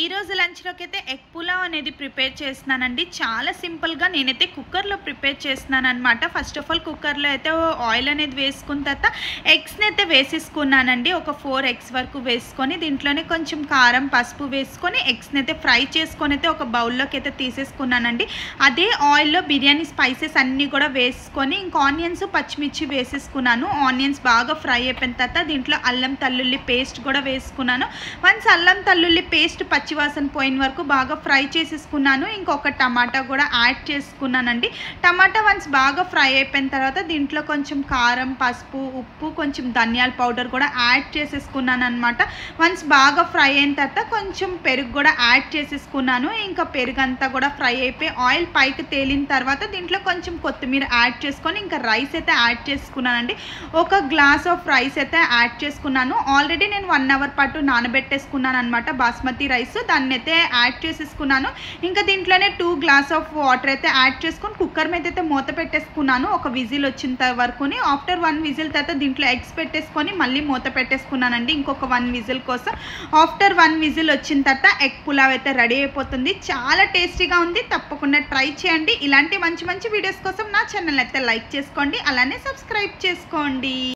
ఈ రోజు లంచ్లోకి అయితే ఎగ్ పులావ్ అనేది ప్రిపేర్ చేస్తున్నానండి. చాలా సింపుల్గా నేనైతే కుక్కర్లో ప్రిపేర్ చేస్తున్నాను అనమాట. ఫస్ట్ ఆఫ్ ఆల్ కుక్కర్లో అయితే ఆయిల్ అనేది వేసుకున్న తర్వాత ఎగ్స్ని అయితే వేసేసుకున్నానండి. ఒక 4 ఎగ్స్ వరకు వేసుకొని దీంట్లోనే కొంచెం కారం పసుపు వేసుకొని ఎగ్స్ని అయితే ఫ్రై చేసుకొని అయితే ఒక బౌల్లోకి అయితే తీసేసుకున్నానండి. అదే ఆయిల్లో బిర్యానీ స్పైసెస్ అన్నీ కూడా వేసుకొని ఇంకా ఆనియన్స్ పచ్చిమిర్చి వేసేసుకున్నాను. ఆనియన్స్ బాగా ఫ్రై అయిపోయిన తర్వాత దీంట్లో అల్లం తల్లుల్లి పేస్ట్ కూడా వేసుకున్నాను. వన్స్ అల్లం తల్లుల్లి పేస్ట్ పచ్చివాసన పోయిన వరకు బాగా ఫ్రై చేసేసుకున్నాను. ఇంకొక టమాటా కూడా యాడ్ చేసుకున్నానండి. టమాటా వన్స్ బాగా ఫ్రై అయిపోయిన తర్వాత దీంట్లో కొంచెం కారం పసుపు ఉప్పు కొంచెం ధనియాల పౌడర్ కూడా యాడ్ చేసేసుకున్నాను అనమాట. వన్స్ బాగా ఫ్రై అయిన తర్వాత కొంచెం పెరుగు కూడా యాడ్ చేసేసుకున్నాను. ఇంకా పెరుగు అంతా కూడా ఫ్రై అయిపోయి ఆయిల్ పైకి తేలిన తర్వాత దీంట్లో కొంచెం కొత్తిమీర యాడ్ చేసుకొని ఇంకా రైస్ అయితే యాడ్ చేసుకున్నానండి. ఒక గ్లాస్ ఆఫ్ రైస్ అయితే యాడ్ చేసుకున్నాను. ఆల్రెడీ నేను 1 అవర్ పాటు నానబెట్టేసుకున్నాను అనమాట బాస్మతి రైస్. దాన్ని అయితే యాడ్ చేసేసుకున్నాను. ఇంకా దీంట్లోనే 2 గ్లాస్ ఆఫ్ వాటర్ అయితే యాడ్ చేసుకొని కుక్కర్ మీద అయితే మూత పెట్టేసుకున్నాను. ఒక విజిల్ వచ్చిన వరకుని ఆఫ్టర్ 1 విజిల్ తర్వాత దీంట్లో ఎగ్స్ పెట్టేసుకొని మళ్ళీ మూత పెట్టేసుకున్నానండి ఇంకొక 1 విజిల్ కోసం. ఆఫ్టర్ 1 విజిల్ వచ్చిన తర్వాత ఎగ్ పులావ్ అయితే రెడీ అయిపోతుంది. చాలా టేస్టీగా ఉంది. తప్పకుండా ట్రై చేయండి. ఇలాంటి మంచి మంచి వీడియోస్ కోసం నా ఛానల్ అయితే లైక్ చేసుకోండి, అలానే సబ్స్క్రైబ్ చేసుకోండి.